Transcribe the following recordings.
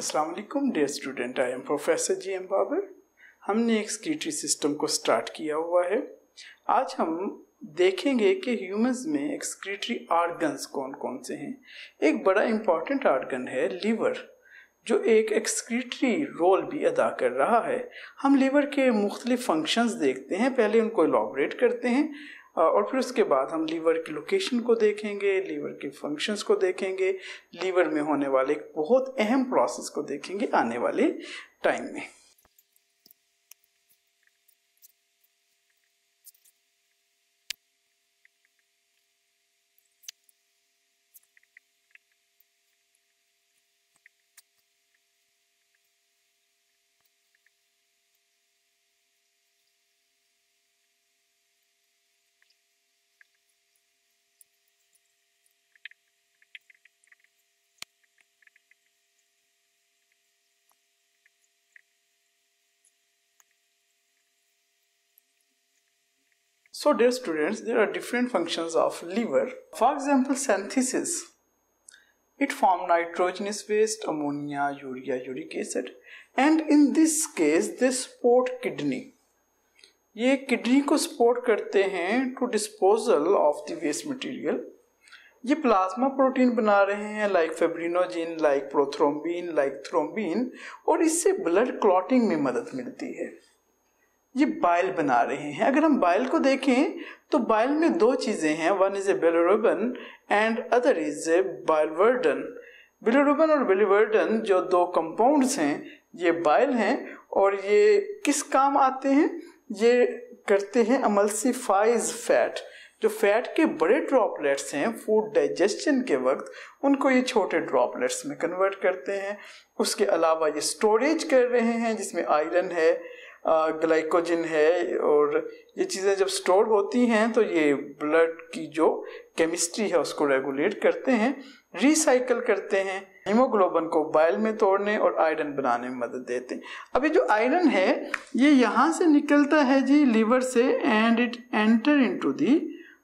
अस्सलाम वालेकुम dear student, I am professor G M. Babar. हमने एक्सक्रीटरी सिस्टम को स्टार्ट किया हुआ है। आज हम देखेंगे कि ह्यूमंस में एक्सक्रीटरी ऑर्गन्स कौन कौन से हैं। एक बड़ा इंपॉर्टेंट ऑर्गन है लिवर, जो एक एक्सक्रीटरी रोल भी अदा कर रहा है। हम लिवर के मुख्तलिफ फंक्शंस देखते हैं, पहले उनको इलॉबरेट करते हैं और फिर उसके बाद हम लीवर की लोकेशन को देखेंगे, लीवर के फंक्शंस को देखेंगे, लीवर में होने वाले एक बहुत अहम प्रोसेस को देखेंगे आने वाले टाइम में। So dear students, there are different functions of liver. For example, synthesis. It forms nitrogenous waste, ammonia, urea, uric acid, and in this case they support kidney. ये किडनी को सपोर्ट करते हैं to disposal of the waste material. ये plasma protein बना रहे हैं like fibrinogen, like prothrombin, like thrombin, और इससे ब्लड क्लॉटिंग में मदद मिलती है। ये बाइल बना रहे हैं। अगर हम बाइल को देखें तो बाइल में दो चीजें हैं, one is a bilirubin and other is a biliverdin. Bilirubin और बिलिवर्डन जो दो कंपाउंड्स हैं ये बाइल हैं, और ये किस काम आते हैं? ये करते हैं एमल्सिफाइज फैट। जो फैट के बड़े ड्रॉपलेट्स हैं फूड डाइजेशन के वक्त, उनको ये छोटे ड्रॉपलेट्स में कन्वर्ट करते हैं। उसके अलावा ये स्टोरेज कर रहे हैं जिसमें आयरन है, ग्लाइकोजन है, और ये चीज़ें जब स्टोर होती हैं तो ये ब्लड की जो केमिस्ट्री है उसको रेगुलेट करते हैं, रिसाइकल करते हैं, हीमोग्लोबिन को बाइल में तोड़ने और आयरन बनाने में मदद देते हैं। अभी जो आयरन है ये यहाँ से निकलता है जी लिवर से, and it enter into the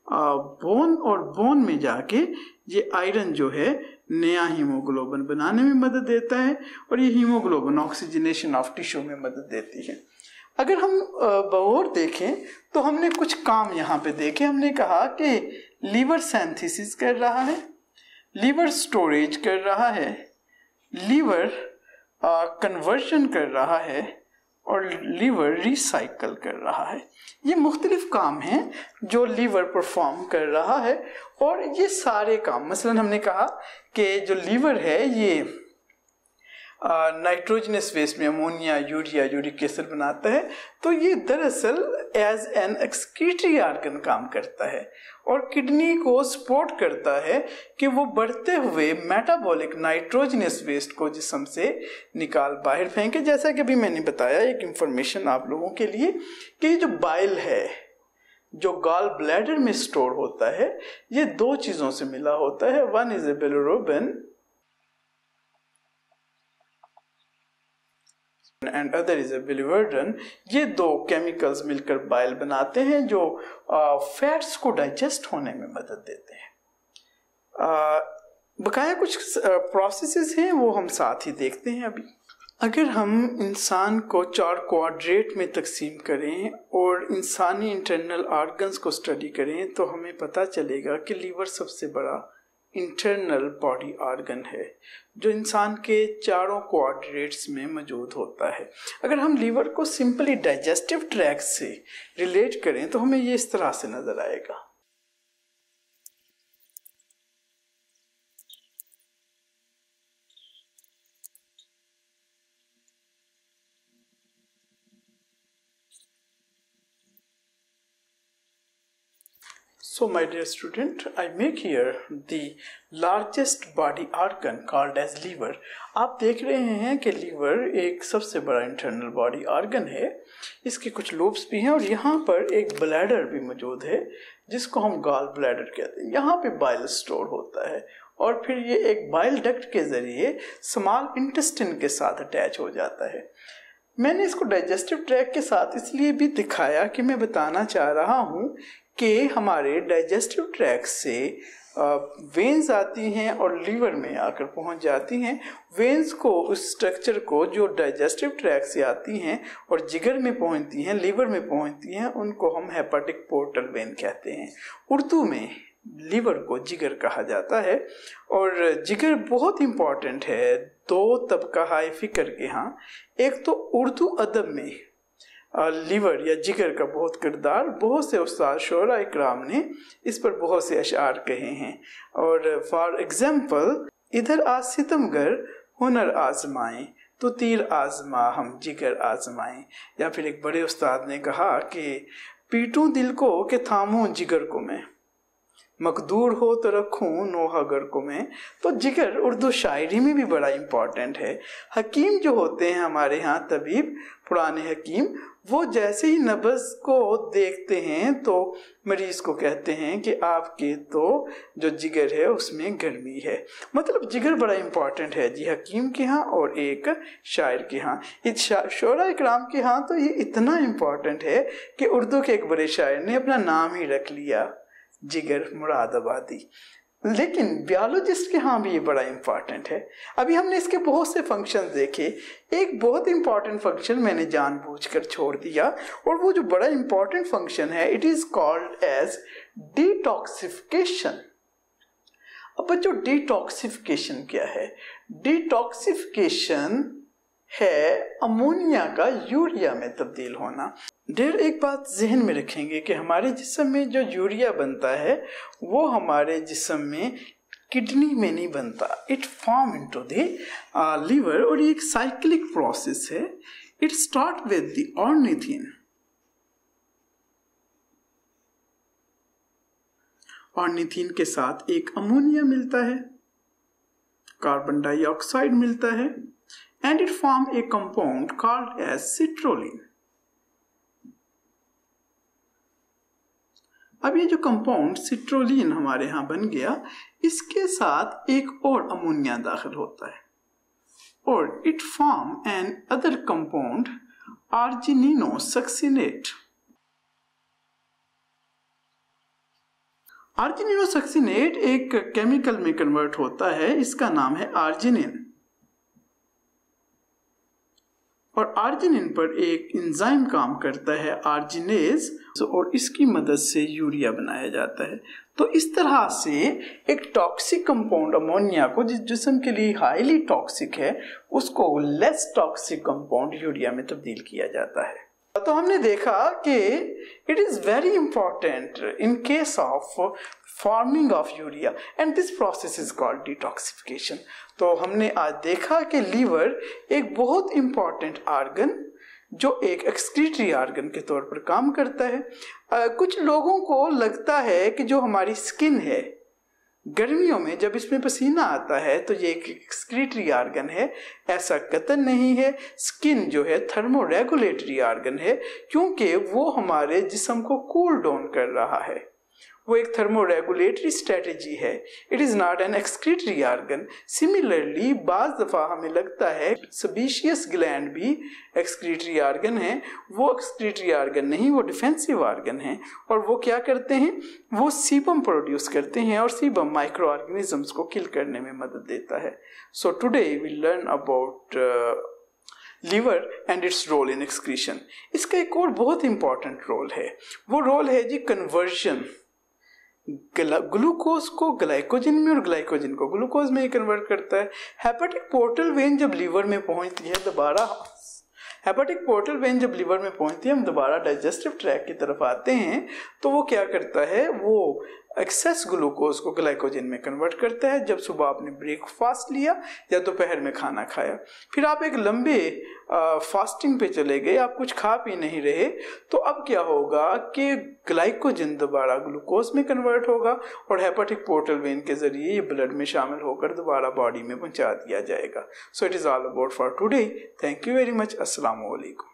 bone, और बोन में जाके ये आयरन जो है नया हीमोग्लोबिन बनाने में मदद देता है, और ये हीमोग्लोबिन ऑक्सीजनेशन ऑफ टिश्यू में मदद देती है। अगर हम और देखें तो हमने कुछ काम यहाँ पे देखे। हमने कहा कि लीवर सिंथेसिस कर रहा है, लीवर स्टोरेज कर रहा है, लीवर कन्वर्जन कर रहा है, और लीवर रिसाइकल कर रहा है। ये मुख्तलिफ काम हैं जो लीवर परफॉर्म कर रहा है, और ये सारे काम, मसलन हमने कहा कि जो लीवर है ये नाइट्रोजनस वेस्ट में अमोनिया, यूरिया, यूरिक एसिड बनाता है, तो ये दरअसल एज एन एक्सक्रीटरी ऑर्गन काम करता है और किडनी को सपोर्ट करता है कि वो बढ़ते हुए मेटाबॉलिक नाइट्रोजनस वेस्ट को जिस्म से निकाल बाहर फेंके। जैसा कि अभी मैंने बताया, एक इंफॉर्मेशन आप लोगों के लिए, कि ये जो बाइल है जो गॉल ब्लैडर में स्टोर होता है ये दो चीज़ों से मिला होता है, one is a bilirubin and other is a biliverdin. ये दो केमिकल्स मिलकर बाइल बनाते हैं जो फैट्स को डाइजेस्ट होने में मदद देते हैं। बकाया कुछ प्रोसेसेस हैं वो हम साथ ही देखते हैं अभी। अगर हम इंसान को 4 क्वाड्रेट में तकसीम करें और इंसानी इंटरनल ऑर्गन्स को स्टडी करें तो हमें पता चलेगा कि लीवर सबसे बड़ा इंटरनल बॉडी ऑर्गन है जो इंसान के चारों क्वाड्रेट्स में मौजूद होता है। अगर हम लीवर को सिंपली डाइजेस्टिव ट्रैक्ट से रिलेट करें तो हमें ये इस तरह से नजर आएगा। So my dear student, I make here the largest body organ called as liver. आप देख रहे हैं कि लीवर एक सबसे बड़ा इंटरनल बॉडी ऑर्गन है। इसके कुछ लोब्स भी हैं और यहाँ पर एक ब्लैडर भी मौजूद है जिसको हम गॉल ब्लैडर कहते हैं। यहाँ पे बाइल स्टोर होता है और फिर ये एक बाइल डक्ट के जरिए स्मॉल इंटेस्टाइन के साथ अटैच हो जाता है। मैंने इसको डाइजेस्टिव ट्रैक्ट के साथ इसलिए भी दिखाया कि मैं बताना चाह रहा हूँ कि हमारे डाइजेस्टिव ट्रैक्ट से वेन्स आती हैं और लीवर में आकर पहुंच जाती हैं। वेन्स को, उस स्ट्रक्चर को जो डाइजेस्टिव ट्रैक्ट से आती हैं और जिगर में पहुंचती हैं, लीवर में पहुंचती हैं, उनको हम हेपेटिक पोर्टल वेन कहते हैं। उर्दू में लीवर को जिगर कहा जाता है और जिगर बहुत इम्पॉर्टेंट है दो तबका हाई फिकर के यहाँ। एक तो उर्दू अदब में लीवर या जिगर का बहुत किरदार, बहुत से उस्ताद शोरा इकराम ने इस पर बहुत से अशार कहे हैं। और फॉर एग्जाम्पल, इधर आज सितमगर हुनर आजमाएं तो तीर आजमा हम जिगर आजमाएं। या फिर एक बड़े उस्ताद ने कहा कि पीटूं दिल को कि थामूं जिगर को मैं, मकदूर हो तो रखूं नोहा गर को मैं। तो जिगर उर्दू शायरी में भी बड़ा इम्पॉर्टेंट है। हकीम जो होते हैं हमारे यहाँ, तबीब, पुराने हकीम, वो जैसे ही नब्ज को देखते हैं तो मरीज को कहते हैं कि आपके तो जो जिगर है उसमें गर्मी है। मतलब जिगर बड़ा इम्पॉर्टेंट है जी हकीम के यहाँ और एक शायर के यहाँ। इस शोरा इकराम के यहाँ तो ये इतना इम्पॉर्टेंट है कि उर्दू के एक बड़े शायर ने अपना नाम ही रख लिया, जिगर मुरादाबादी। लेकिन बायोलॉजिस्ट के यहाँ भी ये बड़ा इम्पॉर्टेंट है। अभी हमने इसके बहुत से फंक्शन देखे, एक बहुत इम्पॉर्टेंट फंक्शन मैंने जानबूझकर छोड़ दिया, और वो जो बड़ा इम्पॉर्टेंट फंक्शन है, it is called as detoxification. अब बच्चों, डिटॉक्सिफिकेशन क्या है? डिटॉक्सिफिकेशन है अमोनिया का यूरिया में तब्दील होना। ढेर एक बात जहन में रखेंगे कि हमारे जिस्म में जो यूरिया बनता है वो हमारे जिस्म में किडनी में नहीं बनता, it form into the liver, और ये एक साइक्लिक प्रोसेस है। It start with the ornithine. Ornithine के साथ एक अमोनिया मिलता है, कार्बन डाइऑक्साइड मिलता है, and it form a compound called as citrulline। अब ये जो कंपाउंड सिट्रोलिन हमारे यहाँ बन गया, इसके साथ एक और अमोनिया दाखिल होता है और it form an other compound argininosuccinate. Argininosuccinate एक केमिकल में कन्वर्ट होता है, इसका नाम है आर्जिनिन, और आर्जिनिन पर एक एंजाइम काम करता है, आर्जिनेज, और इसकी मदद से यूरिया बनाया जाता है। तो इस तरह से एक टॉक्सिक कंपाउंड अमोनिया को, जिस जिस्म के लिए हाईली टॉक्सिक है, उसको लेस टॉक्सिक कंपाउंड यूरिया में तब्दील किया जाता है। तो हमने देखा कि it is very important in case of forming of urea and this process is called detoxification. तो हमने आज देखा कि लीवर एक बहुत इंपॉर्टेंट आर्गन, जो एक एक्सक्रीटरी आर्गन के तौर पर काम करता है। कुछ लोगों को लगता है कि जो हमारी स्किन है, गर्मियों में जब इसमें पसीना आता है तो ये एक एक्सक्रीटरी आर्गन है। ऐसा कतई नहीं है। स्किन जो है थर्मो रेगुलेटरी आर्गन है, क्योंकि वो हमारे जिस्म को कूल डाउन कर रहा है। वो एक थर्मोरेगुलेटरी स्ट्रेटेजी है। It is not an excretory organ. Similarly बाज दफा हमें लगता है सेबेशियस ग्लैंड भी एक्सक्रीटरी आर्गन है। वो एक्सक्रीटरी आर्गन नहीं, वो डिफेंसिव आर्गन है। और वो क्या करते हैं? वो सीबम प्रोड्यूस करते हैं, और सीबम माइक्रो ऑर्गेनिजम्स को किल करने में मदद देता है। So today we learn about liver and its role in excretion. इसका एक और बहुत इंपॉर्टेंट रोल है, वो रोल है जी कन्वर्जन। ग्लूकोज को ग्लाइकोजन में और ग्लाइकोजन को ग्लूकोज में कन्वर्ट करता है। हेपेटिक पोर्टल वेन जब लीवर में पहुंचती है, हम दोबारा डाइजेस्टिव ट्रैक की तरफ आते हैं, तो वो क्या करता है? वो एक्सेस ग्लूकोज को ग्लाइकोजन में कन्वर्ट करता है। जब सुबह आपने ब्रेकफास्ट लिया या दोपहर में खाना खाया, फिर आप एक लंबे फास्टिंग पे चले गए, आप कुछ खा पी नहीं रहे, तो अब क्या होगा कि ग्लाइकोजन दोबारा ग्लूकोज में कन्वर्ट होगा और हेपेटिक पोर्टल वेन के जरिए ये ब्लड में शामिल होकर दोबारा बॉडी में पहुंचा दिया जाएगा। So it is all about for today. Thank you very much. अस्सलाम वालेकुम।